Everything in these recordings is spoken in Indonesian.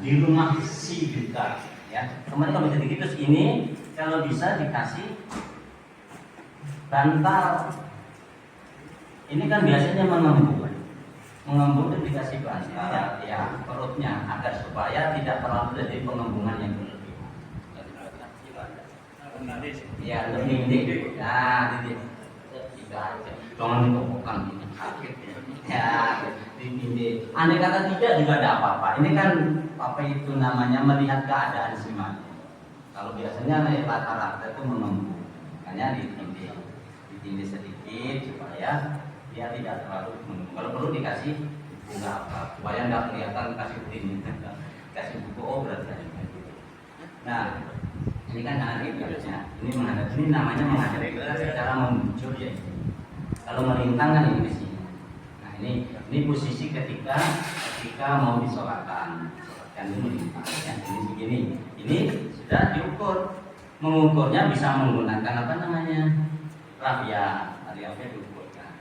di rumah si Duta ya. Kemarin kalau jadi gitu ini kalau bisa dikasih bantal. Ini kan biasanya mengembung dan dikasih bantal ya perutnya agar supaya tidak terlalu jadi pengembungan yang berlebihan. Ya lebih. Nah, tidak jangan ditokokan ini sakit ya. Andai kata tidak juga ada apa-apa. Ini kan apa itu namanya melihat keadaan si mayat. Kalau biasanya rata-rata itu mengembung, makanya ditindih sedikit supaya dia tidak terlalu mengembung. Kalau perlu dikasih bunga apa, supaya nggak kelihatan kasih ini, kasih buku berarti. Nah, ini kan hari biasanya. Ini namanya mengajari kita cara memuncul ya. Kalau melintang kan ini sih. Nah, ini posisi ketika mau disolatkan ini melintang ya. Ini begini. Ini sudah diukur. Mengukurnya bisa menggunakan apa namanya? Rafia. Rafia diukurkan.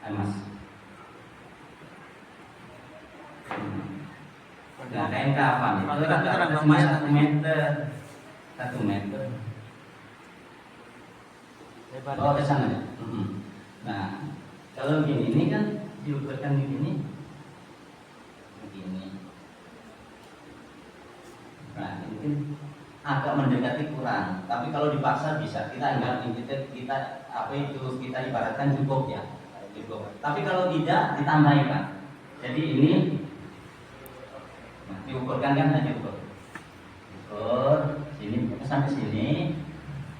Mas. Nah, kain kapan? Itu ada cuma 1 meter. 1 meter. Oh, ke sana ya. Nah, kalau begini ini kan diukurkan begini. Nah, ini agak mendekati kurang. Tapi kalau dipaksa bisa. Kita ibaratkan cukup ya. Cukup. Tapi kalau tidak ditambahin Pak. Jadi ini diukurkan kan diukur. Ukur sini sampai sini.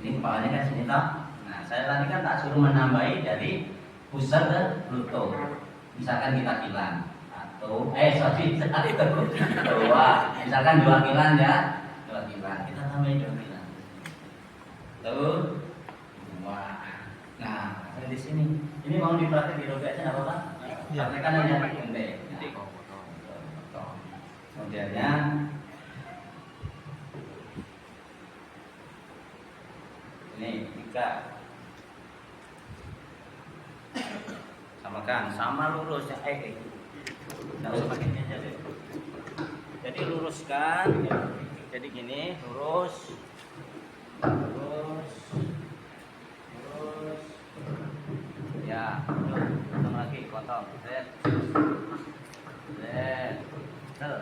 Ini kepalanya kan sini tak. Nah, saya tadi kan tak suruh menambahi dari pusat ke lutut. Misalkan kita kilan atau sekali misalkan 2 kilan ya. 2 kilan. Kita tambahin 2 kilan. Tuh. Wah. Nah, di sini. Ini mau dipraktek di robeknya apa Pak? Ya. Praktekan aja pendek. Modelnya ini 3 samakan sama lurus ya nggak usah pakai ini aja deh. Jadi luruskan jadi gini lurus ya potong lagi potong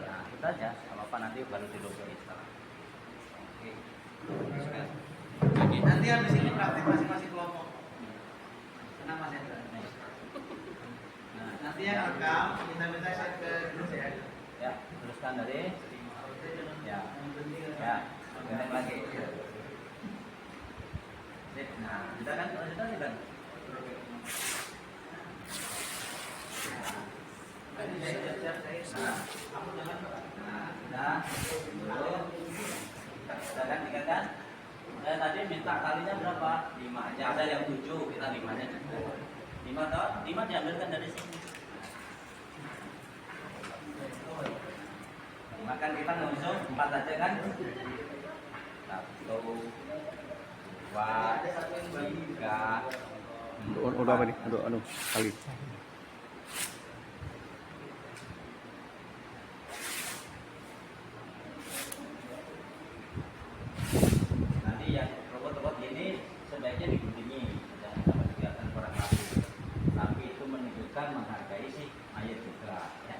nah kita aja apa nanti baru dilobek sekarang. Oke. Nanti habis ini praktek masing-masing kelompok. Tenang Mas Hendra. Nah, nanti yang rekam minta saya ke terus ya. Ya, teruskan dari ya. Ganti lagi. Nah, kita kan lanjutkan. Sudah kan 3 kan? Saya tadi minta kalinya berapa? 5 aja. Ada yang 7, kita 5-nya. 5 diambilkan dari sini. Makan kita ngusung 4 aja kan? 1, 2, 3. Udah apa nih? Kali. Nanti yang robot-robot ini sebaiknya diguntingi jangan sampai kelihatan kurang rapi. Tapi itu menunjukkan menghargai si mayat juga ya.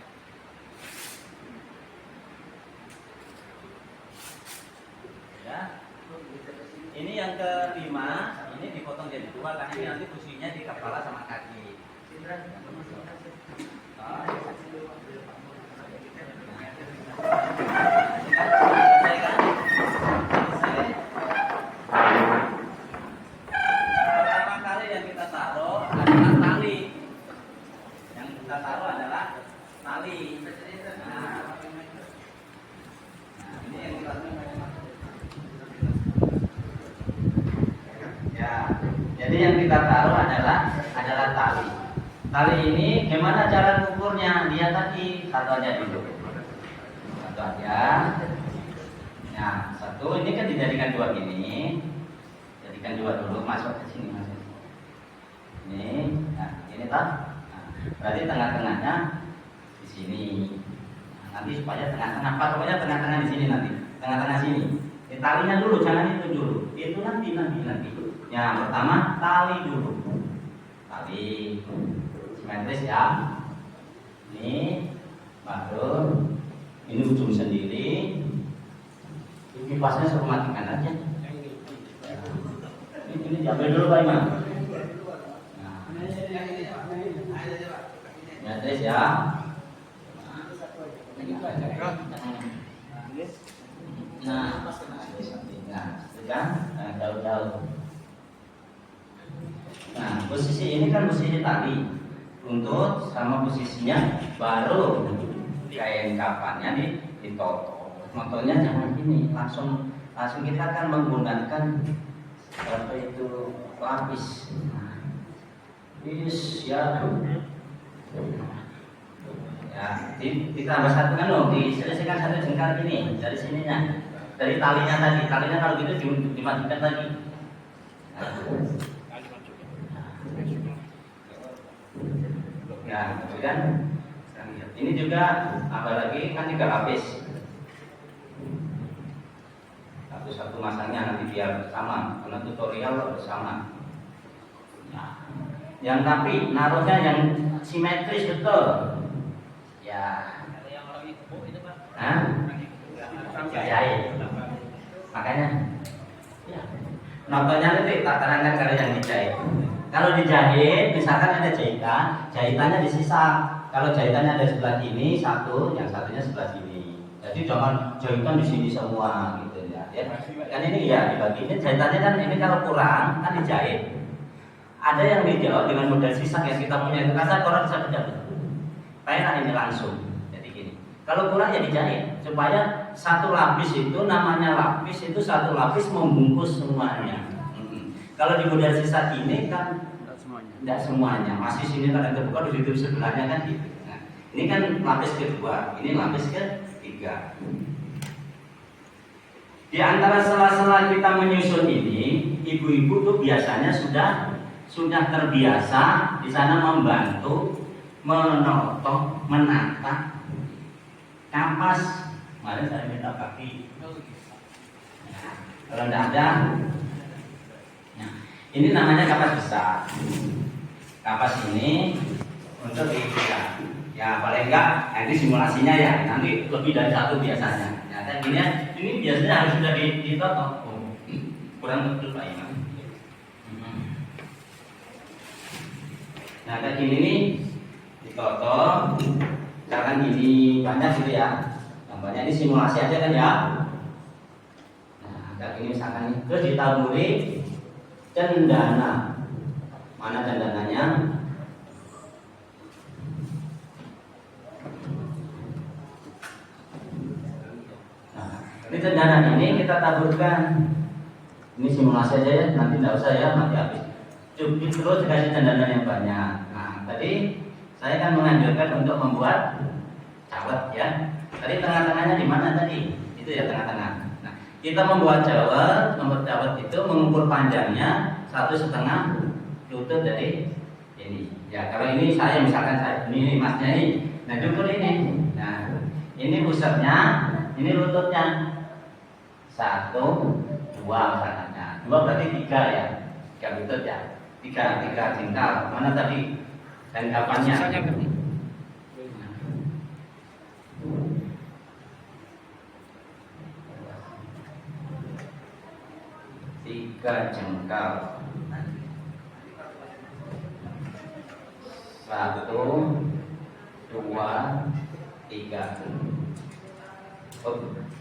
Ya. Ini yang kelima, ini dipotong jadi 2 karena ini nanti posisinya di kepala sama kaki. Pertama kali yang kita taruh adalah tali. Yang kita taruh adalah tali. Nah, ini yang kita ya. Jadi yang kita taruh adalah tali. Tali ini gimana cara ukurnya? Dia tadi 1 aja dulu. 1 aja. Nah, 1 ini kan dijadikan 2 gini. Jadikan 2 dulu, masuk ke sini masuk. Ini, nah ini tak. Nah, berarti tengah-tengahnya di sini. Nah, nanti supaya tengah-tengah, pokoknya tengah-tengah di sini nanti, tengah-tengah sini. Talinya dulu, jangan itu dulu. Itu nanti. Yang pertama tali dulu, tali simetris ya. Ini baru ini ujung sendiri. Kipasnya suruh matikan aja. Ini diambil dulu Pak Imam. Simetris ya. Nah, jauh-jauh. Nah, posisi ini kan posisi tali, buntut sama posisinya baru kain kapannya ditoto. Motonya jangan gini, langsung kita akan menggunakan apa itu lapis. Ya, ditambah satu kan loh, diselesaikan satu jengkal ini dari sininya. Dari talinya tadi, kalau gitu dimajukan lagi. Ya, kemudian ini juga apa lagi kan 3 lapis. Satu masangnya nanti biar sama, karena tutorial bersama. Nah, yang tapi naruhnya yang simetris betul. Ya. Hah? Jahit. Makanya ya. Nontonnya nanti tak terangkan kalau yang dijahit. Kalau dijahit, misalkan ada jahitannya disisa. Kalau jahitannya ada sebelah sini satu, yang satunya sebelah sini. Jadi jangan jahitan di sini semua gitu ya. Kan ini ya dibagi. Ini jahitannya kan ini kalau kurang kan dijahit. Ada yang dijahit dengan model sisa yang kita punya itu kasar orang bisa bedah. Kayak ini langsung. Jadi gini. Kalau kurang ya dijahit supaya satu lapis itu namanya lapis itu satu lapis membungkus semuanya. Kalau di model sisa ini kan tidak semuanya, masih sini kan terbuka di situ sebelahnya kan gitu. Nah, ini kan lapis kedua, ini lapis ketiga. Di antara sela-sela kita menyusun ini, ibu-ibu tuh biasanya sudah terbiasa di sana membantu, menata, kapas. Kemarin saya minta kaki. Nah, kalau tidak ada. Ini namanya kapas besar. Kapas ini untuk diikat. Ya paling enggak nanti simulasinya ya nanti lebih dari satu biasanya. Ya kan ini biasanya harus sudah ditoto. Kurang betul Pak Imam. Nah kayak gini nih ditoto. Jangan gini banyak gitu ya. Yang banyak ini simulasi aja kan ya. Nah kayak gini misalkan nih terus ditaburi cendana. Mana cendananya? Nah, ini cendananya ini kita taburkan. Ini simulasi aja ya, nanti tidak usah ya, nanti habis. Cukup terus dikasih cendana yang banyak. Nah, tadi saya kan menganjurkan untuk membuat cawet ya. Tadi tengah-tengahnya di mana tadi? Itu ya tengah-tengah. Kita membuat cawet itu mengukur panjangnya 1,5 lutut dari ini. Ya kalau ini saya misalkan ini masnya ini, nah diukur ini. Nah ini pusatnya, ini lututnya 1, 2 misalkan. Nah, 2 berarti 3 ya, 3 lutut ya, 3 jengkal. Mana tadi dan kapannya? 3 jengkal. 1, 2, 3.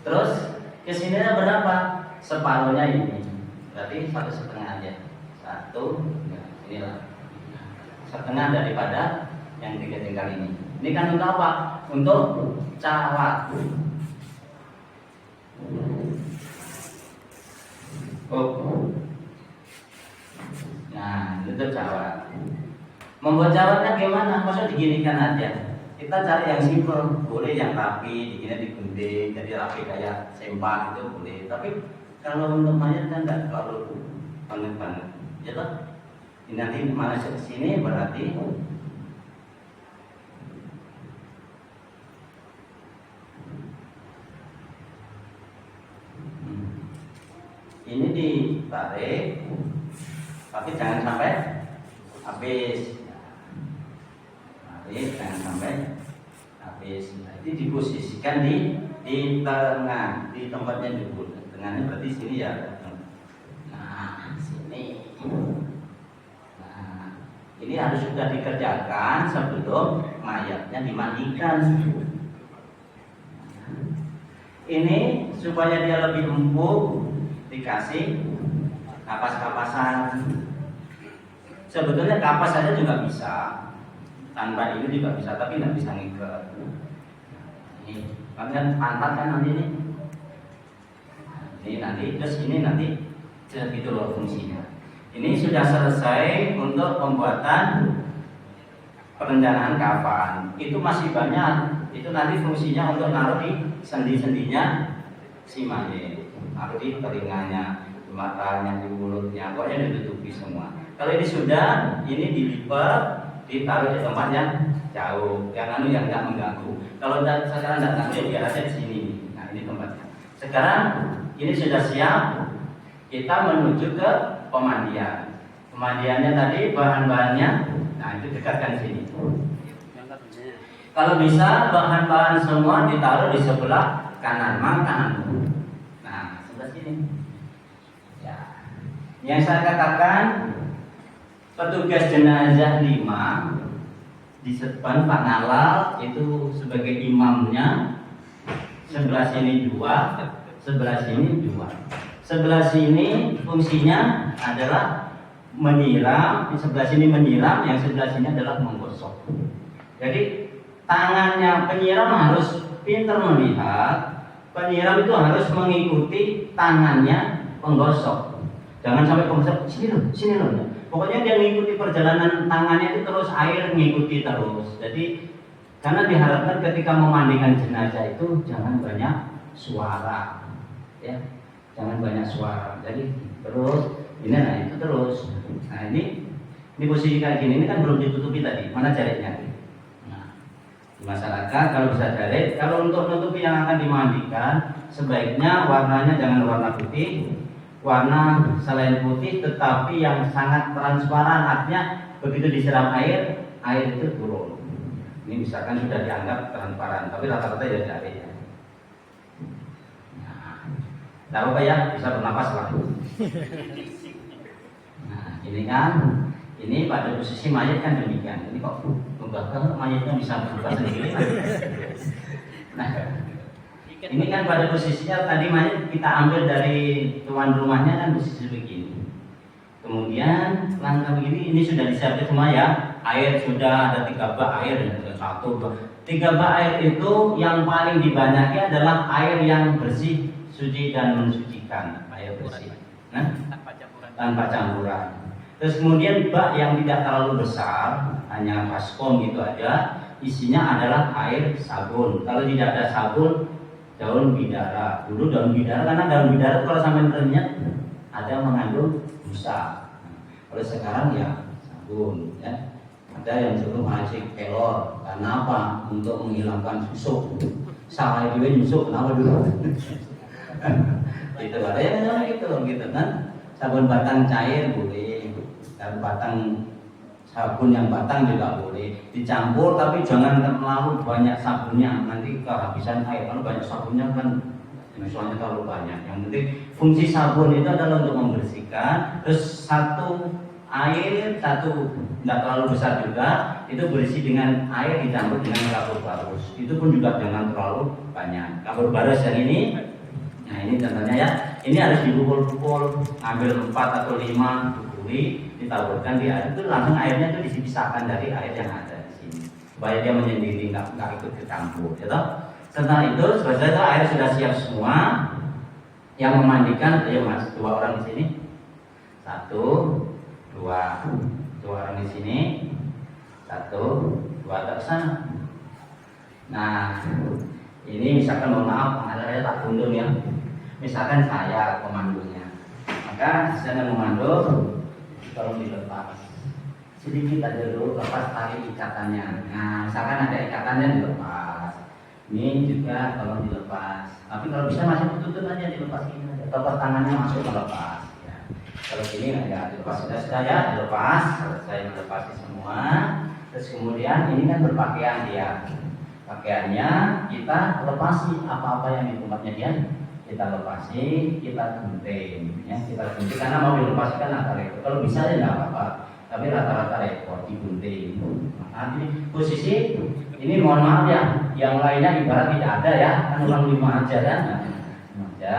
Terus kesininya berapa? Separuhnya ini. Berarti 1,5 aja. 1, inilah. Setengah daripada yang 3 jengkal ini. Ini kan untuk apa? Untuk cawat. Nah, itu cawat. Membuat cawatnya gimana? Masa diginikan aja? Kita cari yang simpel, boleh yang rapi, digini digunting, jadi rapi kayak sempak itu boleh. Tapi kalau untuk mayat kan tidak terlalu banget, ya toh? Ini nanti mana ke sini berarti ini ditarik, tapi jangan sampai habis. Tarik, jangan sampai habis. Nah, ini diposisikan di tengah, di tempatnya dulu. Tengahnya berarti sini ya. Nah, sini. Nah, ini harus sudah dikerjakan sebelum mayatnya dimandikan. Ini supaya dia lebih empuk, dikasih kapas-kapasan. Sebetulnya kapas saja juga bisa, tanpa ini juga bisa, tapi nggak bisa ngikat. Ini kalian pantat kan nanti ini. Ini nanti, terus ini nanti gitu loh fungsinya. Ini sudah selesai untuk pembuatan perencanaan kafan. Itu masih banyak. Itu nanti fungsinya untuk naruh di sendi-sendinya si mayit, naruh di telinganya, di matanya, di mulutnya, pokoknya ditutupi semua. Kalau ini sudah, ini dilipat, ditaruh di tempat yang jauh, yang nggak mengganggu. Kalau sekarang nggak ganggu ya biar aja di sini. Nah ini tempatnya. Sekarang ini sudah siap, kita menuju ke pemandian. Pemandiannya tadi bahan-bahannya, nah itu dekatkan sini. Kalau bisa bahan-bahan semua ditaruh di sebelah kanan, kanan. Nah sebelah sini. Ya. Yang saya katakan petugas jenazah 5 di depan Pak Nalal itu sebagai imamnya. Sebelah sini 2, sebelah sini 2. Sebelah sini fungsinya adalah menyiram, di sebelah sini menyiram, yang sebelah sini adalah menggosok. Jadi tangannya penyiram harus pintar melihat, penyiram itu harus mengikuti tangannya penggosok. Jangan sampai penggosok sini loh. Pokoknya dia mengikuti perjalanan tangannya itu terus, air mengikuti terus. Jadi karena diharapkan ketika memandikan jenazah itu jangan banyak suara, ya, jangan banyak suara. Jadi terus ini, nah itu terus. Nah ini posisi kayak gini ini kan belum ditutupi tadi. Mana jaritnya? Masyarakat kalau bisa jarit, kalau untuk menutupi yang akan dimandikan sebaiknya warnanya jangan warna putih, warna selain putih tetapi yang sangat transparan, artinya begitu disiram air itu turun. Ini misalkan sudah dianggap transparan, tapi rata-rata ya jarit ya. Nah, apa ya, bisa bernapas lah. Nah ini kan, ini pada posisi mayat kan demikian. Ini kok membakar mayatnya bisa berubah sendiri. Nah, ini kan pada posisinya tadi mayat kita ambil dari tuan rumahnya kan posisi begini. Kemudian langkah begini, ini sudah disiapkan semua ya. Air sudah ada 3 bak air, 1, 2. 3 bak air itu yang paling dibanyaki adalah air yang bersih, suci dan mensucikan, air bersih. Nah, tanpa campuran. Terus kemudian bak yang tidak terlalu besar, hanya baskom gitu aja, isinya adalah air sabun. Kalau tidak ada sabun, daun bidara. Dulu daun bidara, karena daun bidara kalau sampai renyah ada mengandung busa. Kalau sekarang ya sabun, ya. Ada yang suruh masih kelor, karena apa? Untuk menghilangkan susuk. Salah juga nyusuk, kenapa dulu? Itu ada yang gitu kan? Sabun batang cair boleh. Dan batang sabun yang batang juga boleh dicampur, tapi jangan terlalu banyak sabunnya, nanti kehabisan air. Kalau banyak sabunnya kan misalnya terlalu banyak. Yang penting fungsi sabun itu adalah untuk membersihkan. Terus satu air, satu tidak terlalu besar juga, itu berisi dengan air dicampur dengan kapur barus. Itu pun juga jangan terlalu banyak. Kapur barus yang ini, nah ini contohnya ya, ini harus dipukul-pukul, ambil 4 atau 5 bukuli, ditaburkan di air, itu langsung airnya itu dipisahkan dari air yang ada di sini supaya dia menyendiri, nggak ikut kecampur, gitu. Setelah itu selesai, itu air sudah siap semua. Yang memandikan, ayo mas, 2 orang di sini, 1, 2 orang di sini, 1, 2 ke sana. Nah ini misalkan, mohon maaf, ada tak undung ya, misalkan saya komandonya, maka saya mengomando, tolong dilepas sedikit aja dulu, lepas tali ikatannya. Nah misalkan ada ikatannya dilepas, ini juga tolong dilepas. Apa Tapi kalau bisa masih tutup aja, dilepas ini aja. Lepas tangannya masuk melepas. Ya. Kalau gini ya dilepas sudah ya, dilepas. Selesai melepasi semua. Terus kemudian ini kan berpakaian dia. Pakaiannya kita lepasi apa-apa yang di tempatnya dia. Kita lepasi, kita gunting, ya kita gunting karena mau dilepasi kan agak repot. Kalau bisa ya nggak apa-apa, tapi rata-rata repot digunting. Nanti posisi ini mohon maaf ya, yang lainnya ibarat tidak ada ya, kan ulang 5 aja kan, aja.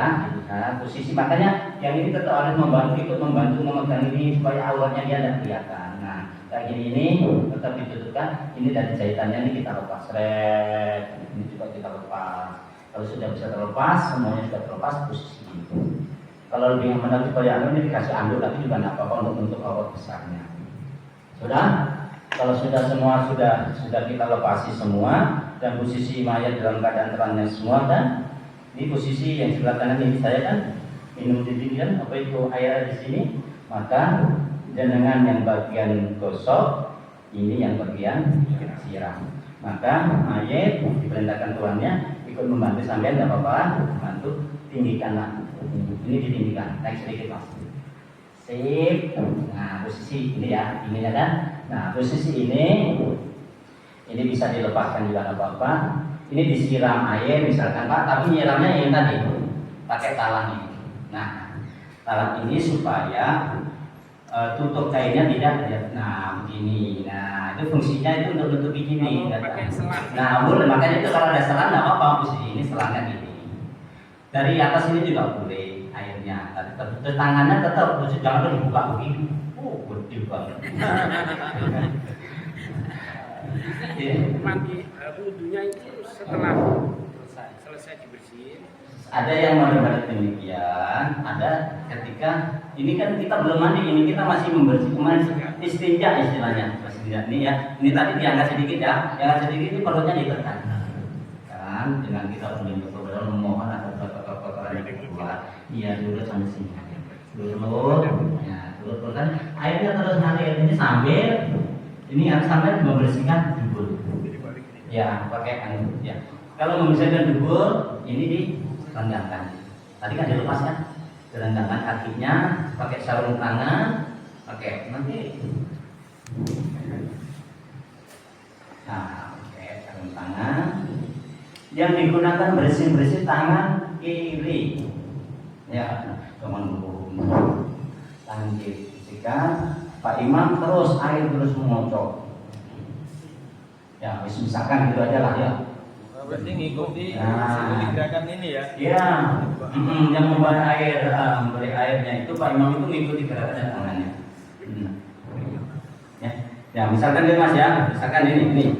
Nah, posisi makanya yang ini tetap harus membantu, ikut membantu memegang ini supaya auranya dia tidak kelihatan. Nah, kayak gini ini tetap ditutupkan. Ini dari jahitannya ini kita lepas, ini juga kita lepas. Kalau sudah bisa terlepas, semuanya sudah terlepas posisi itu. Kalau lebih aman supaya ini dikasih anduk, tapi juga tidak apa-apa untuk aurat besarnya. Sudah? Kalau sudah semua sudah kita lepasi semua dan posisi mayat dalam keadaan terangnya semua kan? Ini posisi yang sebelah kanan ini saya kan minum didikan apa itu air di sini, maka jenengan yang bagian gosok, ini yang bagian siram. Maka mayat diperintahkan tuannya ikut membantu sampean, tidak apa-apa, bantu tinggikanlah. Ini ditinggikan, naik sedikit mas. Sip. Nah posisi ini ya, ini ya kan. Nah posisi ini bisa dilepaskan juga tidak apa-apa. Ini disiram air misalkan pak, tapi nyiramnya yang tadi pakai talang ini. Nah talang ini supaya tutup kainnya tidak lihat. Nah begini, nah itu fungsinya itu untuk tutup begini. Nah boleh, makanya itu kalau ada selang nggak apa-apa, posisi ini selangnya gini. Dari atas ini juga boleh airnya, tapi tangannya tetap jangan dibuka begini. Oh gede banget. Mandi wudhunya itu setelah selesai dibersihin. Ada yang model demikian, ada ketika ini kan kita belum mandi, ini kita masih membersihkan istinja istilahnya. Istinja ini ya, ini tadi diangkat sedikit ya, diangkat sedikit itu perutnya ditekan. Kan dengan kita betul-betul memohon atas kotoran yang keluar. Iya dulu sampai sini. Dulu, ya dulu kan airnya terus ngalir ini sambil ini harus sampai membersihkan dubur. Ya pakai ya. Kalau membersihkan dubur ini di rendangkan. Tadi kan dilepaskan, direndangkan kakinya, pakai sarung tangan, pakai nanti. Nah, pakai sarung tangan. Yang digunakan bersih tangan kiri. Ya, teman dulu. Tangan kiri. Jika Pak Imam terus air terus mengocok. Ya, misalkan gitu aja lah ya. Berarti ngikuti gerakan ini ya? Iya, yang memberi airnya itu Pak Imam itu mengikuti gerakan tangannya. Ya, misalkan ini Mas ya, misalkan ini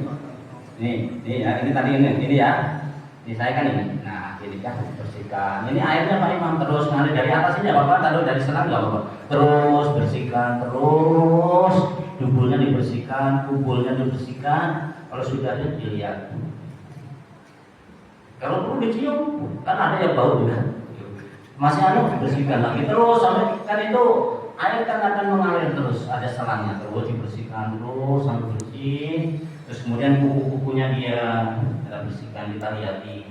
ya, ini tadi ini ya, ini saya kan ini. Nah, ini kan bersihkan. Ini airnya Pak Imam terus ngalir dari atas ini apa-apa, taruh dari selang nggak apa-apa. Terus bersihkan, terus duburnya dibersihkan, kubulnya dibersihkan. Kalau sudah ada dilihat. Kalau perlu dicium, kan ada yang bau juga. Masih dibersihkan lagi terus sampai kan itu air kan akan mengalir terus, ada selangnya terus dibersihkan terus sampai bersih. Terus kemudian kuku-kukunya dia kita bersihkan, kita lihat di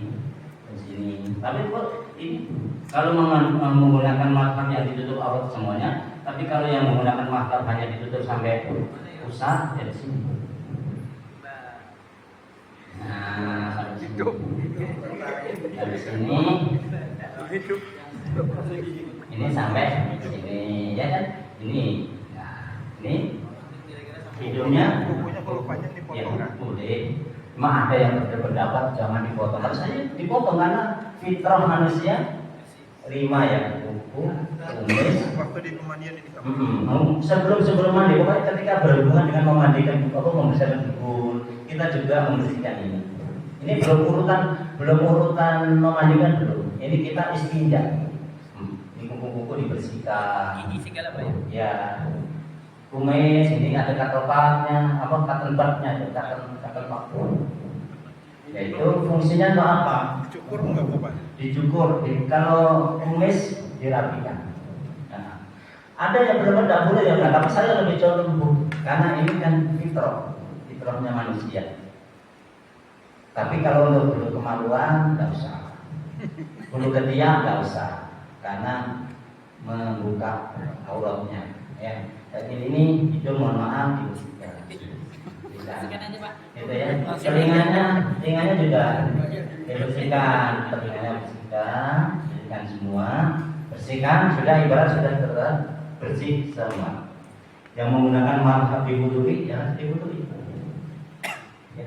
sini. Tapi ini kalau menggunakan makhluk yang ditutup aurat semuanya, tapi kalau yang menggunakan makhluk hanya ditutup sampai pusat ya di sini. Nah, sampai sini. Dari sini ini sampai sini ya kan, ini nah ini hidungnya ya boleh, cuma ada yang berpendapat jangan dipotong. Kalau saya dipotong karena fitrah manusia 5 ya, kuku, kumis. Waktu di pemandian ini sebelum mandi, pokoknya ketika berhubungan dengan memandikan membersihkan tubuh, kita juga membersihkan ini. Ini belum urutan memandikan belum. Ini kita istinja. Ini kuku-kuku dibersihkan. Ini segala Pak ya? Ya. Kumis ini ada katelpaknya, cotton bud. Ya itu fungsinya untuk apa? dicukur enggak Bapak? Dicukur. Kalau kumis dirapikan. Nah, ada yang benar tidak boleh ya, tapi saya lebih condong karena ini kan fitrahnya manusia. Tapi kalau untuk kemaluan tidak usah. Bulu ketiak nggak usah, karena membuka auratnya. Ya, jadi ini hidung mohon maaf dibersihkan. Bisa. Gitu ya. Telinganya juga dibersihkan, telinganya bersihkan semua. Bersihkan sudah, ibarat sudah bersih semua. Yang menggunakan mazhab dibuduri jangan dibuduri. Ya.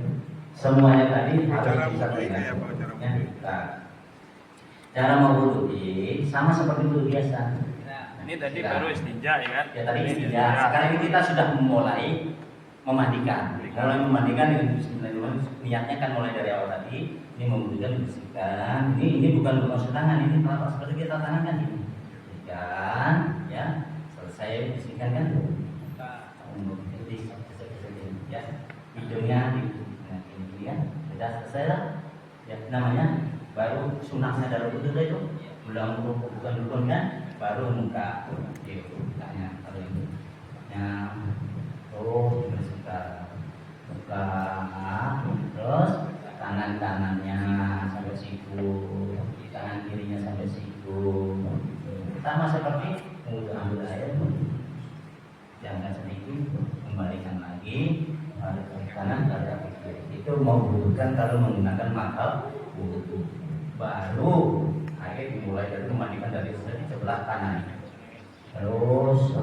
Semuanya tadi harus bisa terlihat. Ya. Nah, cara mewudui sama seperti wudhu biasa. Ini tadi baru istinja ya kan? Ya tadi istinja. Sekarang ini kita sudah memulai memandikan. Mulai memandikan dengan bismillahirrahmanirrahim. Niatnya kan mulai dari awal tadi. Ini membutuhkan dibersihkan. Ini bukan bermaksud tangan. Ini kalau seperti kita tangan kan ini. Bersihkan, ya. Selesai bersihkan kan. Ya. Hidungnya ini ya. Sudah selesai lah. Ya namanya baru sunahnya dalam wudhu itu. Belum bukan rukun kan. Baru muka, tanya kalau itu, ya, dibersihkan, buka, terus tangan kanannya sampai siku, tangan kirinya sampai siku, sama seperti ambil air, jangan sedikit, kembalikan lagi, balik ke kanan, balik ke kiri. Itu mau butuhkan kalau menggunakan mazhab wudhu, baru air dimulai dari memandikan dari sebelah kanan. Terus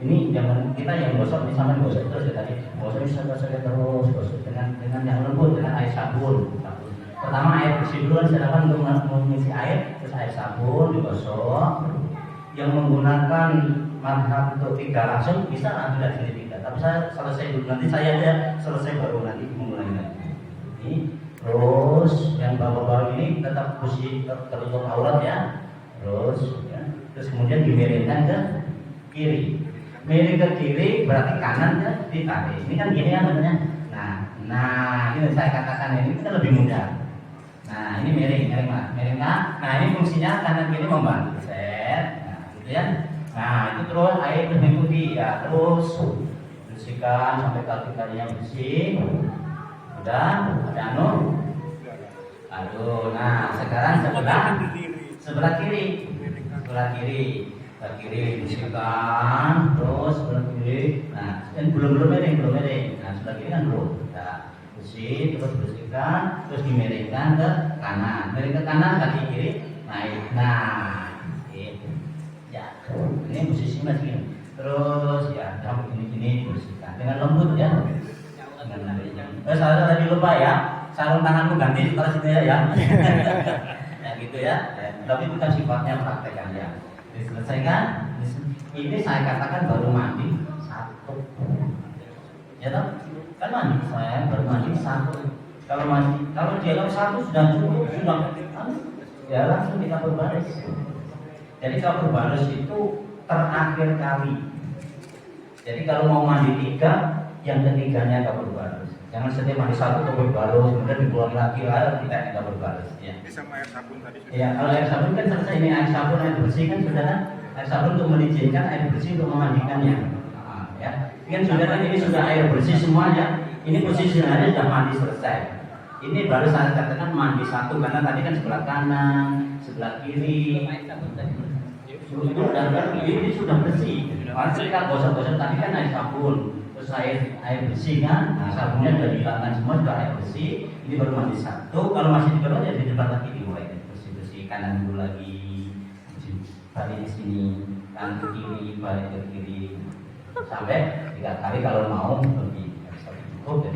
ini jangan kita yang gosok ini sama gosok terus ya tadi. Gosok terus dengan yang lembut dengan air sabun. Pertama air bersih dulu silakan untuk mengisi air, terus air sabun digosok. Yang menggunakan mazhab untuk tidak langsung bisa tidak tidak. Tapi saya selesai dulu nanti saya aja selesai baru nanti memulai lagi. Ini terus yang bawah-bawah ini tetap bersih tertutup aurat ya. Terus kemudian dimiringkan ke kiri. Miring ke kiri berarti kanan ya ditarik. Ini kan gini ya namanya. Nah ini saya katakan ini kita lebih mudah. Nah ini miring lah. Nah ini fungsinya kanan kiri membantu. Nah gitu ya. Nah itu terus air mengikuti ya terus bersihkan sampai kaki-kakinya bersih. Udah ada aduh, nah sekarang sebelah kiri bersihkan, terus sebelah kiri, nah dan belum miring, nah sebelah kiri kan belum, nah bersih, terus bersihkan, terus dimiringkan ke kanan, miring ke kanan kaki kiri, naik, nah, ya, ini posisinya segini, terus ya, sampai gini bersihkan dengan lembut ya, terus saya tadi lupa ya. Sarung tanganmu ganti setelah situ ya. Ya gitu ya. Tapi bukan sifatnya praktekannya. Diselesaikan. Ini saya katakan baru mandi satu. Ya toh? Kan mandi saya baru mandi satu. Kalau dia satu sudah cukup sudah. Ya langsung kita berbaris. Jadi kalau berbaris itu terakhir kali. Jadi kalau mau mandi tiga, yang ketiganya tak berbaris. Jangan setiap mandi satu untuk berbaris, kemudian dibuang lagi lalu tidak berbaris. Ya. Bisa air sabun tadi. Ya, kalau air sabun kan selesai ini air sabun air bersih kan sudah kan air sabun untuk mengizinkan air bersih untuk memandikannya. Ya, kan sudah ini sudah air bersih semuanya. Ini posisinya sudah mandi selesai. Ini baru saya katakan mandi satu karena tadi kan sebelah kanan, sebelah kiri. Ini sudah bersih. Karena kita gosok-gosok tadi kan air sabun. Terus air bersih kan, nah sabunnya sudah dihilangkan semua, sudah air bersih. Ini baru mandi satu. Kalau masih di bawah ya di depan lagi dimulai bersih kanan dulu lagi, balik di sini, kanan ke kiri, balik ke kiri, sampai 3 kali kalau mau lebih cukup.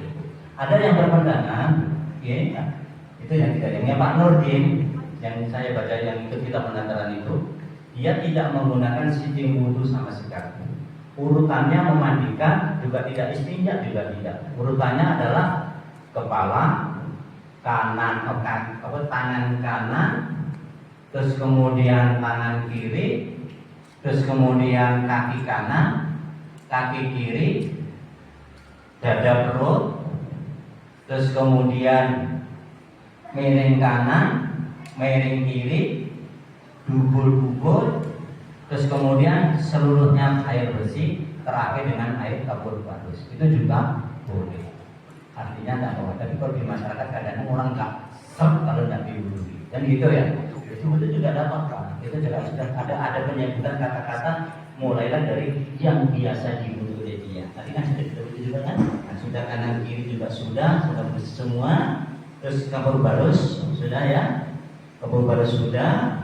Ada yang berpandangan, ya, itu yang tidak Pak Nurdin yang saya baca yang ikut kita penataran itu, dia tidak menggunakan sistem wudhu sama sekali. Urutannya memandikan juga tidak, istinja juga tidak. Urutannya adalah kepala kanan, tangan kanan, terus kemudian tangan kiri, terus kemudian kaki kanan, kaki kiri, dada perut, terus kemudian miring kanan, miring kiri, dubul-dubul. Terus kemudian seluruhnya air bersih, terakhir dengan air kapur bagus. Itu juga boleh. Artinya tidak boleh. Tapi kalau di masyarakat kadang orang nggak serp kalau tidak diwudhu. Dan gitu ya. itu juga ada apa-apa. Itu juga sudah ada penyebutan kata-kata mulailah dari yang biasa dibutuhkan oleh dia. Tadi kan sudah itu juga kan? Nah, sudah kanan kiri juga sudah bersih semua. Terus kabur barus sudah ya, kabur barus sudah.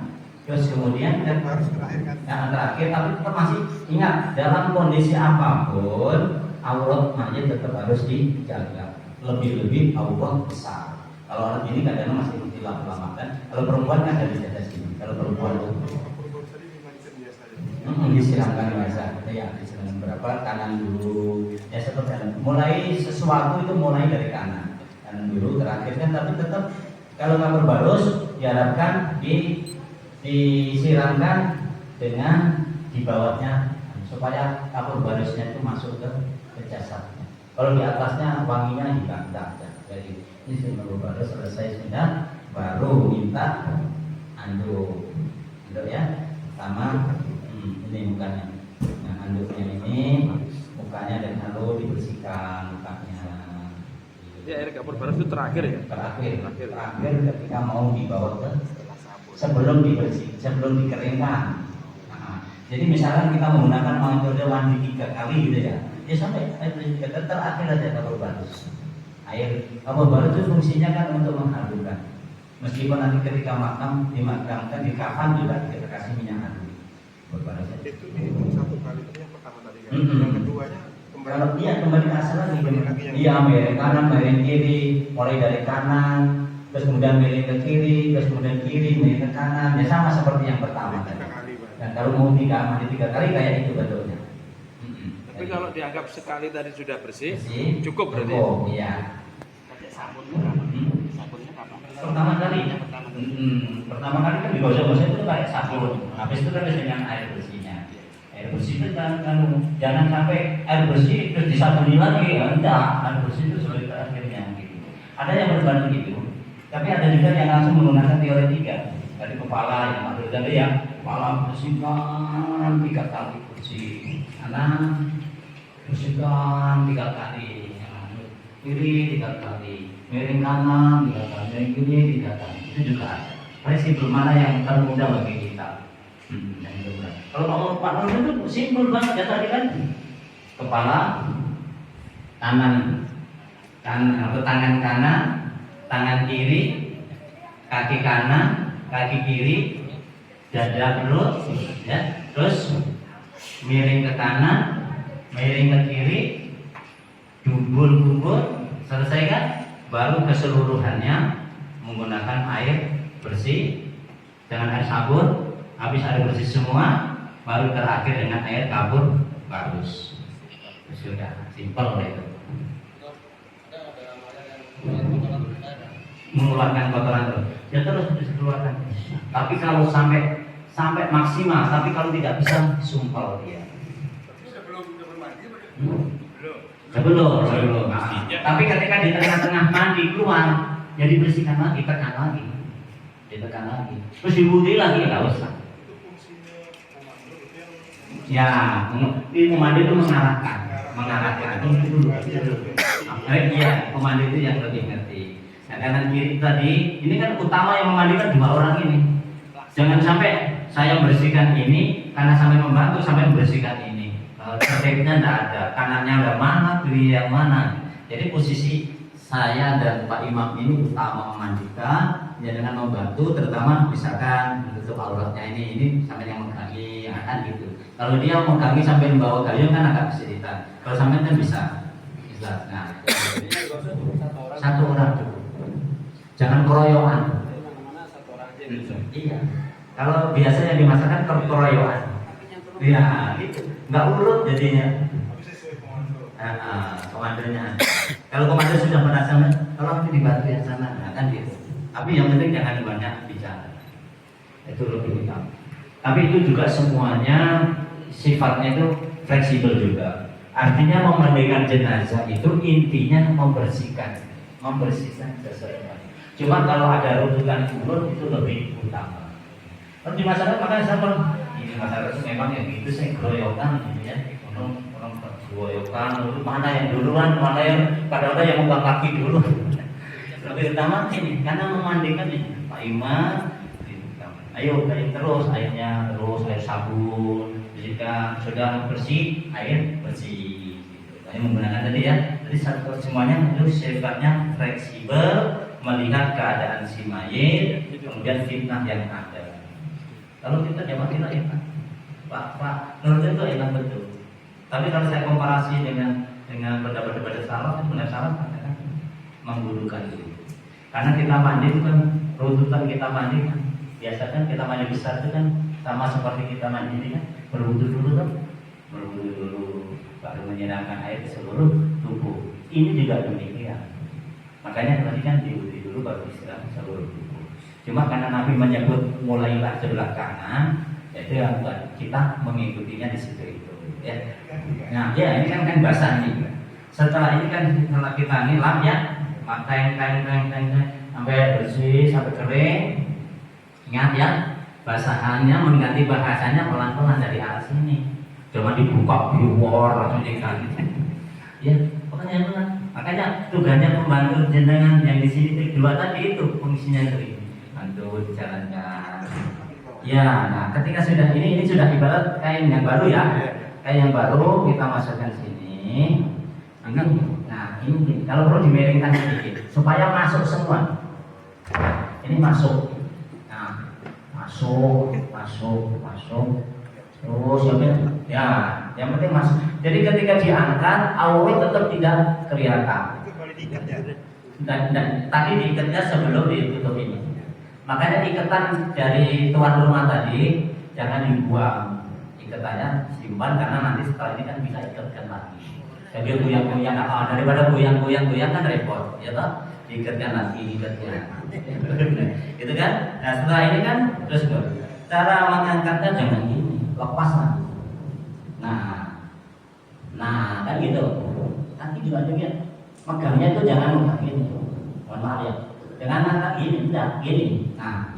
Terus kemudian Harus terakhir kan? yang terakhir, tapi tetap masih ingat dalam kondisi apapun aurat mayit tetap harus dijaga. Lebih-lebih aurat besar. Kalau orang ini kadang masih lama kan. Kalau perempuan kan dari atas sini. Kalau perempuan itu disiramkan biasa. Ya, disiramkan berapa? Kanan dulu. Ya seperti itu. Mulai sesuatu itu mulai dari kanan dulu, terakhir kan. Tapi tetap kalau kabur barus diharapkan disiramkan dengan dibawahnya supaya kabur barusnya itu masuk ke jasadnya. Kalau di atasnya wanginya hilang, tidak. Jadi ini sebelum baru selesai sudah, baru minta anduk ya, sama ini mukanya. Nah, anduknya ini mukanya dan lalu dibersihkan mukanya. Jadi air kapur barat itu terakhir ya? Terakhir ketika mau dibawa ke sebelum dikeringkan. Nah, jadi misalkan kita menggunakan metode mandi 3 kali gitu ya, ya sampai air bersih 3 kali terakhir aja kapur barat. Air kapur barat itu fungsinya kan untuk menghalukan. Meskipun nanti ketika dimakamkan di kafan juga kita kasih minyak halu. Kapur barat Itu dihitung 1 kali itu yang pertama tadi kan? Yang keduanya kalau dia kembali ke asal lagi, dia miring kanan, miring kiri, mulai dari kanan, terus kemudian miring ke kiri, terus kemudian kiri, miring ke kanan, ya sama seperti yang pertama tadi. 3 kali Pak. Dan kalau mau mandi 3 kali kayak itu bentuknya. Tapi kalau dianggap sekali tadi sudah bersih, Bersih, cukup berarti. Cukup, iya. Pakai sabunnya kapan? Sabunnya kapan? Pertama kali, pertama kali kan digosok-gosok itu pakai sabun. Habis itu kan dengan air bersihnya. Air bersih itu kan jangan sampai air bersih terus disabuni lagi, ya enggak. Air bersih itu sebagai akhirnya gitu. Ada yang berbanding gitu, tapi ada juga yang langsung menggunakan teori 3 dari kepala yang ada tadi ya, kepala bersihkan 3 kali bersih, kanan bersihkan 3 kali, kiri 3 kali, miring kanan 3 kali, miring kiri 3 kali. Itu juga ada. Prinsip mana yang termudah bagi kita. Kalau nomor 4 itu simpel banget ya tadi kan, kepala kanan atau tangan kanan, tangan kiri, kaki kanan, kaki kiri, dada perut, ya, terus miring ke kanan, miring ke kiri, dubul, selesai kan? Baru keseluruhannya menggunakan air bersih dengan air sabun. Habis air bersih semua, baru terakhir dengan air kapur barus. Sudah simpel itu. Mengeluarkan kotoran terus, ya terus dikeluarkan. Tapi kalau sampai maksimal, tapi kalau tidak bisa sumpel dia. Sebelum. Tapi ketika di tengah-tengah mandi keluar, ya dibersihkan lagi, ditekan lagi, terus diwudhi lagi, nggak usah. Ya, ini pemandu itu mengarahkan. Iya, pemandu itu yang lebih ngerti. Nah, kanan kiri tadi, ini kan utama yang memandikan 2 orang ini. Jangan sampai saya membersihkan ini karena sampai membantu sampai membersihkan ini. Tertibnya tidak ada, kanannya udah mana, kiri yang mana. Jadi posisi saya dan Pak Imam ini utama memandikan, ya dengan membantu, terutama misalkan untuk auratnya ini sampai yang megangi, kan gitu. Kalau dia megangi sampai membawa gayung kan agak kesulitan. Kalau sampai kan bisa. Nah, 1 orang cukup. Jangan keroyokan. Iya. Kalau biasanya dimasakkan keroyokan. Iya, gitu. Nggak urut jadinya. Komandonya. Kalau komando sudah merasa, tolong dibantu yang sana, nah, kan gitu. Tapi yang penting jangan banyak bicara. Itu lebih utama. Tapi itu juga semuanya sifatnya itu fleksibel juga. Artinya memandikan jenazah itu intinya membersihkan seseorang. Cuma kalau ada rujukan mulut itu lebih utama. Kalau di masyarakat makanya saya ini masyarakat itu memang yang gitu saya keroyokan gitu ya. Orang keroyokan, mana yang duluan, mana yang kadang-kadang yang megang kaki dulu. Lebih utama ini karena memandikan ini Pak Imam. Ayo kering terus airnya, terus air sabun. Jika sudah bersih, air bersih. Saya menggunakan tadi ya. Jadi semuanya itu sifatnya fleksibel, melihat keadaan si mayit, kemudian fitnah yang ada. Kalau kita jamaah kita enak, Pak, menurut itu enak betul. Tapi kalau saya komparasi dengan pendapat salaf, itu benar salaf kan menggunakan itu. Karena kita mandi itu kan runtutan kita mandi kan. Biasa kan kita mandi besar itu kan sama seperti kita mandi ini kan, berwudu dulu kan, berwudu dulu, baru menyiramkan air ke seluruh tubuh. Ini juga demikian. Makanya tadi kan diwudu dulu baru disiram seluruh tubuh. Cuma karena Nabi menyebut mulailah sebelah kanan, yaitu yang kita mengikutinya di situ itu. Ya. Nah, ya ini kan basah nih. Setelah ini kan setelah kita ini lap ya, teng sampai bersih sampai kering. Ingat ya, basahannya mengganti bahasanya pelan-pelan dari arah sini. Cuma dibuka biwor langsung diganti. Ya, makanya tugasnya pembantu jenengan yang di sini dua tadi itu fungsinya itu. Bantu jalankan. Ya, nah ketika sudah ini sudah ibarat kain yang baru ya. Kain yang baru kita masukkan sini. Nah, ini kalau perlu dimiringkan sedikit supaya masuk semua. Ini masuk. Nah, masuk. Terus ya, yang penting masuk. Jadi ketika diangkat, aurat tetap tidak kelihatan. Itu boleh diikat ya. Dan tadi diikatnya sebelum ditutup ini. Makanya ikatan dari tuan rumah tadi jangan dibuang. Ikatannya simpan karena nanti setelah ini kan bisa ikatkan lagi. Jadi goyang-goyang daripada goyang-goyang kan repot, ya toh? Diikatkan lagi, gitu kan? Nah setelah ini kan terus cara mengangkatnya jangan gini, lepas lagi. Nah kan gitu. Nanti juga demikian. Megangnya itu jangan megang gini. Mohon maaf ya. Jangan angkat gini, tidak gini. Nah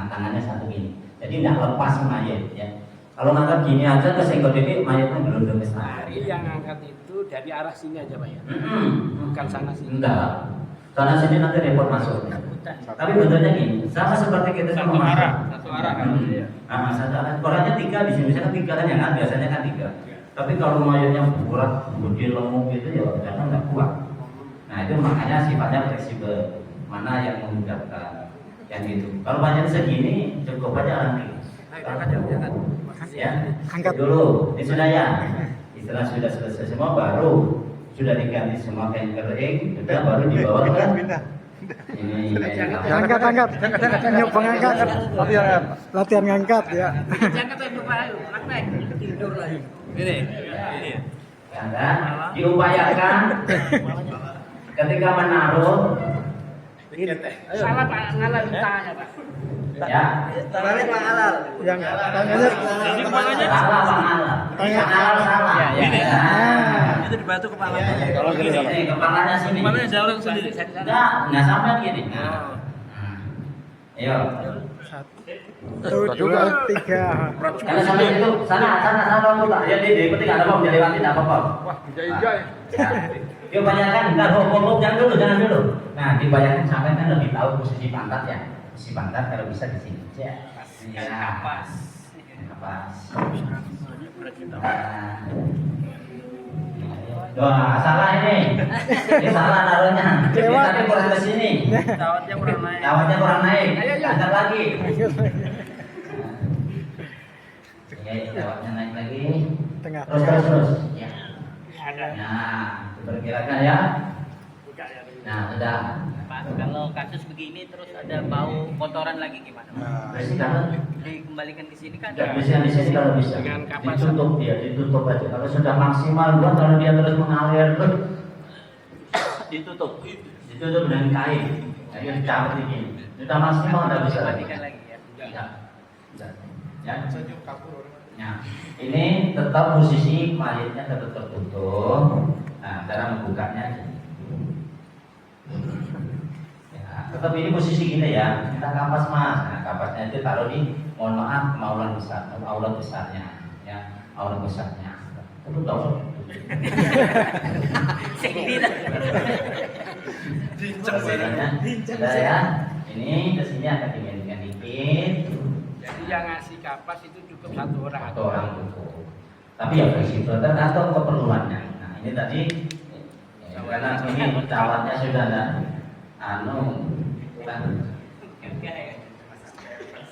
tangannya satu gini. Jadi tidak lepas mayat ya. Kalau ngangkat gini aja ke senggol ini mayatnya belum besar. Jadi yang ngangkat itu dari arah sini aja Pak ya? Bukan sana sini. Enggak. Sana sini nanti repot masuknya. Tapi bentuknya gini, sama seperti kita Satu arah kan? Satu arah. Orangnya 3 di sini, misalnya 3 kan yang biasanya kan 3. Tapi kalau mayatnya berat, gede lemuk gitu ya kadang nggak kuat. Nah itu makanya sifatnya fleksibel. Mana yang memudahkan, yang itu. Kalau mayat segini cukup aja nanti. Ya, angkat dulu. Ini sudah ya. Setelah sudah selesai semua baru sudah diganti semua kain kering, sudah baru dibawa ke ini. Angkat. Nyok pengangkat. Latihan ngangkat ya. Tidur lagi. Ini. Jangan diupayakan ketika menaruh. Salah Pak, ngalah tangannya Pak. Ya. Balik Pak Halal. Yang tangannya Salah Pak Halal. Halal salah. Ya. Itu dibantu kepalanya. Kalau gini kepalanya sini. Kepalanya jauh sendiri. Enggak sampai gini. Ayo. 1, 2, 3. Kalau sampai itu sana putar. Ya di penting ada apa dilewati enggak apa-apa. Wah, hijau-hijau ya. Yuk bayangkan, jangan dulu. Nah, dibayangkan sampai kan lebih tahu posisi pantat ya. Posisi pantat kalau bisa di sini. Ya. Napas. Wah, salah ini. Ini salah naruhnya. Ini tadi kurang ke sini. Dawatnya kurang naik. Angkat lagi. Oke, dawatnya naik lagi. Tengah. Terus. Ya. Nah, diperkirakan ya. Nah, sudah. Pak, kalau kasus begini terus ada bau kotoran lagi gimana? Bersih kan? Dikembalikan ke sini kan? Bersihkan di sini kalau bisa. Dengan kapas. Ditutup aja. Kalau sudah maksimal buat kalau dia terus mengalir terus ditutup dengan kain. Jadi dicabut ini. Sudah maksimal tidak bisa lagi. Dikembalikan lagi ya? Tidak. Ya. Senyum kapur. Nah, ini tetap posisi mayatnya tetap tertutup. Nah, cara membukanya ya, tetap ini posisi gini ya. Kita kampas Mas. Nah, kampasnya itu taruh di, mohon maaf, aurat besarnya, ya, aurat besarnya. Itu enggak usah. Sudah ya. Ini ke sini akan dimiringkan dikit. yang ngasih kapas itu cukup 1 orang. 1 orang cukup. Tapi ya fleksibel tergantung keperluannya. Nah ini tadi karena ini calatnya sudah ada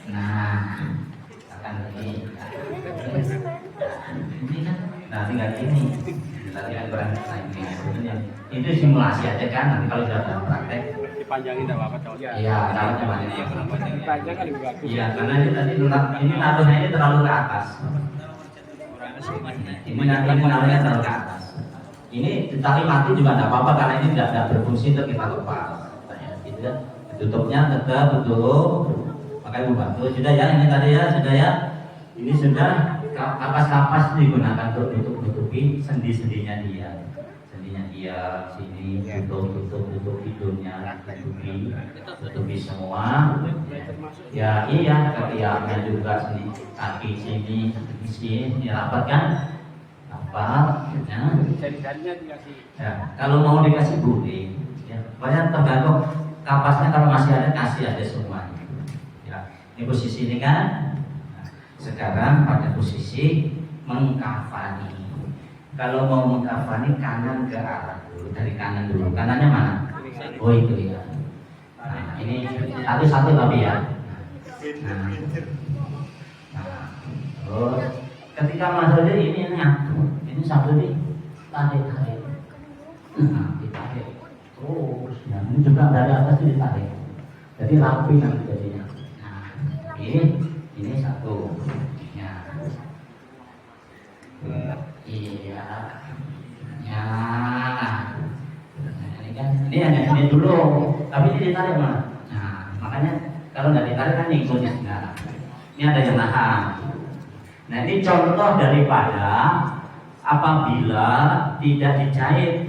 nah akan ini kan nah tinggal ini latihan berangkat lagi itu simulasi aja kan, nanti kalau sudah ada praktek Dipanjangin enggak apa-apa cowok. iya calatnya banyak Dipanjang kan lebih bagus. iya karena ini tadi ini naruhnya ini terlalu ke atas, ini naruhnya terlalu ke atas. Ini ditali mati juga tidak apa-apa karena ini tidak berfungsi untuk kita lepas. Gitu ya. Tutupnya tegak betul, makanya membantu. Sudah ya ini tadi ya sudah ya. Ini sudah kapas-kapas digunakan untuk tutupi sendi-sendinya dia. Sendinya dia sini tutup hidungnya tutupi semua. Ya iya ketiaknya juga sendi kaki sini rapat kan? Apa? Ya. Jari-jarinya dikasih. Ya, kalau mau dikasih boleh, ya, banyak tergantung kapasnya kalau masih ada kasih aja semuanya. Ya, ini posisi ini kan. Nah, sekarang pada posisi mengkafani. Kalau mau mengkafani kanan ke arah dulu, dari kanan dulu. Kanannya mana? Oh itu ya. Nah, ini satu-satu tapi ya. Nah, terus ketika masuk ini nyatu. Ini satu nih tarik, nah ditarik terus, nah ini juga dari atas itu ditarik, jadi rapi nanti jadinya. Nah ini satu, ya, iya, ya, nah, ini kan ini dulu, tapi ini ditarik mah. Nah makanya kalau nggak ditarik kan ngikut. Nah ini ada yang nahan. Nah ini contoh daripada apabila tidak dijahit,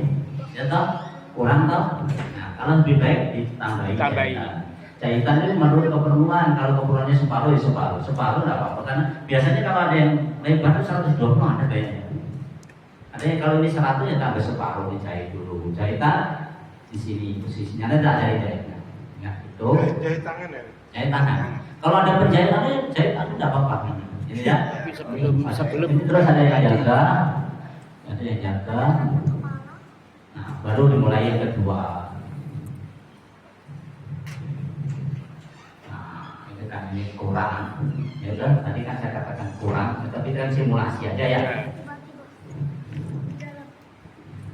ya toh kurang toh. Nah, kalau lebih baik ditambahi jahitan. Jahitan itu menurut keperluan. Kalau keperluannya separuh ya separuh nggak apa-apa. Karena biasanya kalau ada yang lebar 120 ada banyak. Ada yang kalau ini 100 ya tambah separuh dijahit dulu. Jahitan di sini posisinya ada jahit-jahitnya. Ya itu. Jahit tangan ya. Jahit tangan. Kalau ada penjahitannya jahit itu nggak apa-apa. Ini ya. Tapi sebelum Terus ada yang jaga. Ada yang jaga. Nah, baru dimulai yang kedua. Nah, ini kan ini kurang. Ya kan? Tadi kan saya katakan kurang, tapi kan simulasi aja ya.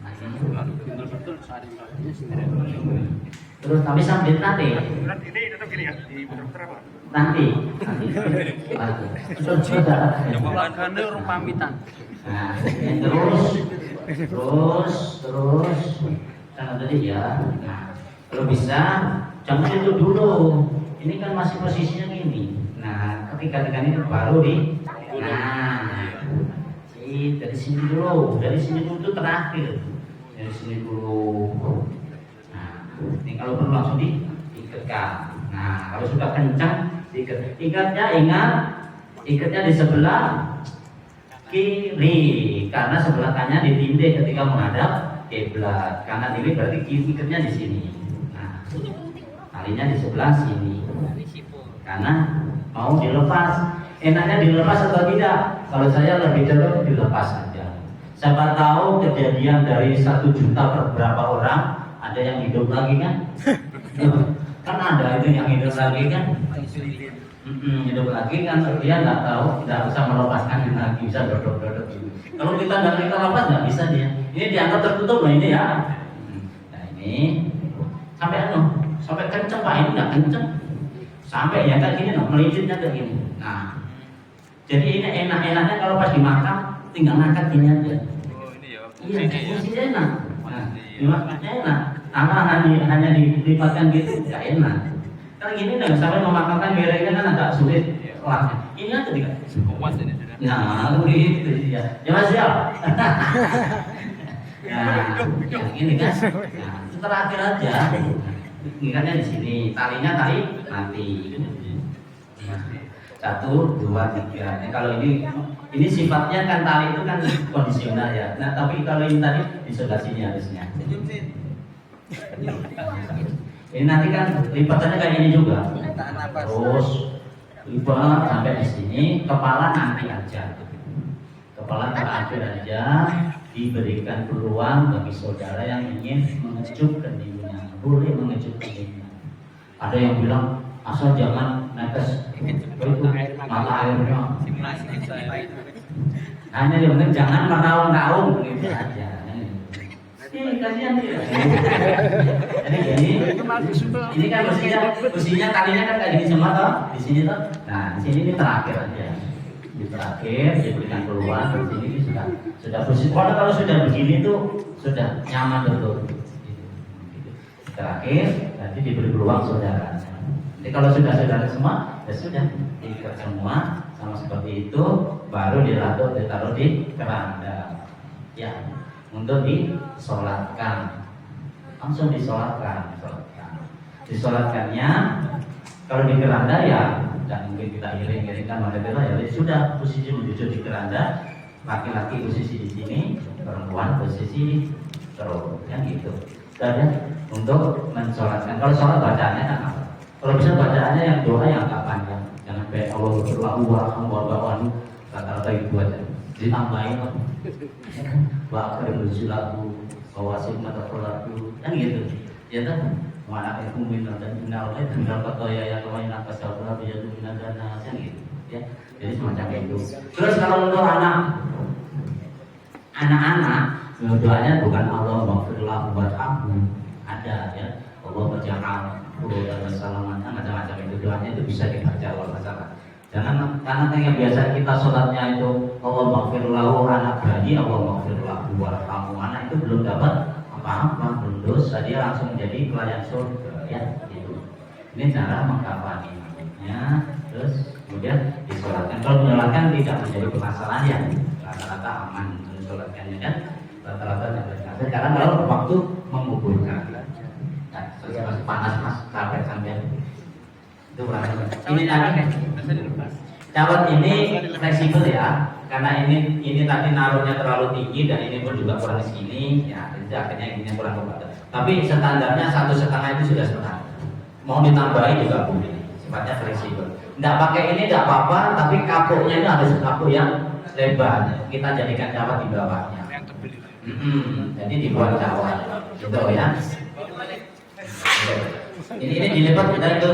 Nah, ini betul-betul sehari-harinya sendiri. terus tapi sambil nanti. Ini tetap gini ya, di putar apa? Nanti. Sudah. Keluarganya orang pamitan. Nah, terus jangan tadi ya. Nah, kalau bisa jangan itu dulu. Ini kan masih posisinya gini. Nah, ketika ini baru di. Nah, dari sini dulu. Dari sini dulu itu terakhir. Dari sini dulu. Nah, ini kalau perlu langsung diikatkan. Nah, kalau sudah kencang diikat. Ikatnya di sebelah kiri karena sebelah kanan ditindih ketika menghadap kiblat. Kanan ini berarti ikatnya di sini. Nah, talinya di sebelah sini. Karena mau dilepas. Enaknya dilepas atau tidak? Kalau saya lebih cenderung dilepas saja. Siapa tahu kejadian dari 1 juta per berapa orang ada yang hidup lagi kan? Kan ada itu yang hidup lagi kan? Hidup lagi kan dia nggak tahu, tidak bisa melepaskan lagi, bisa dodok-dodok gitu. Kalau kita nggak kita lepas nggak bisa dia. Ini dianggap tertutup loh ini ya. Nah ini sampai kenceng pak, ini nggak kenceng. Sampai ya kayak gini loh, melipitnya kayak gini. Nah jadi ini enak-enaknya kalau pas dimakan tinggal ngangkat gini aja. Oh ini ya. Iya, posisi enak. Nah, dimakannya enak. Tangan hanya dilipatkan gitu, nggak enak. Karena gini nggak sampai memakamkan mereka kan agak sulit kelasnya. Ini aja dikasih. Kuat ini sudah. Nah, begitu ya. Ya Mas ya. Yang ini kan. Nah, itu terakhir aja. Ingkatnya di sini, talinya tali nanti. 1, 2, 3. Nah, kalau ini sifatnya kan tali itu kan kondisional ya. Nah, tapi kalau ini tadi di sebelah sini harusnya. Ini nanti kan lipatannya kayak ini juga. Terus Lipat sampai di sini, kepala nanti aja. Kepala terakhir aja, diberikan peluang bagi saudara yang ingin mengecup keningnya. Boleh mengecup keningnya. Ada yang bilang asal jangan netes itu mata airnya. Hanya yang penting jangan meraung-raung gitu aja. Kasihan dia. Jadi ini kan mestinya tadinya kan kayak gini semua toh, di sini toh. Nah, di sini ini terakhir aja. Di terakhir diberikan peluang, di sini sudah posisi. Kalau sudah begini tuh sudah nyaman betul. Terakhir nanti diberi peluang saudara. Jadi kalau sudah saudara semua, ya sudah diikat semua sama seperti itu, baru ditaruh di keranda. Ya. Untuk disolatkan, langsung disolatkan. Disolatkannya kalau di keranda ya tidak mungkin kita iring-iringkan wanita ya sudah posisi menuju di keranda, laki-laki posisi di sini, perempuan posisi terus, yang gitu. Dan untuk mensolatkan, kalau sholat bacaannya kan apa? Kalau bisa bacaannya yang doa yang agak panjang, jangan kayak Allah berdoa warahmatullahi kata-kata itu aja, ditambahin apa? Wa akrim rizqahu wa wasif mataqallatu kan gitu. Ya kan? Wa anak mu'min dan innal lahi dan kata ya kawin apa sabar ya dunia dan kan gitu. Ya. Jadi semacam itu. Terus kalau untuk anak-anak doanya bukan Allah maghfirlahu warhamhu. Ada ya. Allah berjamaah dan wassalamu'alaikum macam-macam itu doanya itu bisa dibaca kalau masalah. Jangan karena yang biasa kita sholatnya itu Allah maghfir lahu anak bayi, Allah maghfir lahu warhamhu anak itu belum dapat apa-apa, belum dosa, dia langsung menjadi pelayan surga ya gitu. Ini cara mengkafaninya, terus kemudian disolatkan. Kalau menyolatkan tidak menjadi permasalahan ya, rata-rata aman mensolatkannya kan, rata-rata tidak berhasil. Karena kalau waktu menguburkan, nah, terus panas mas sampai itu berapa? Ini tadi cawat ini fleksibel ya, karena ini tadi naruhnya terlalu tinggi dan ini pun juga kurang di sini, ya jadi akhirnya ini kurang kepada. Tapi standarnya 1,5 itu sudah standar. Mau ditambahin juga boleh, sifatnya fleksibel. Tidak pakai ini tidak apa-apa, tapi kapuknya itu harus kapuk yang lebar. Kita jadikan cawat di bawahnya. Jadi dibuat cawat, gitu ya. Ini dilipat kita itu.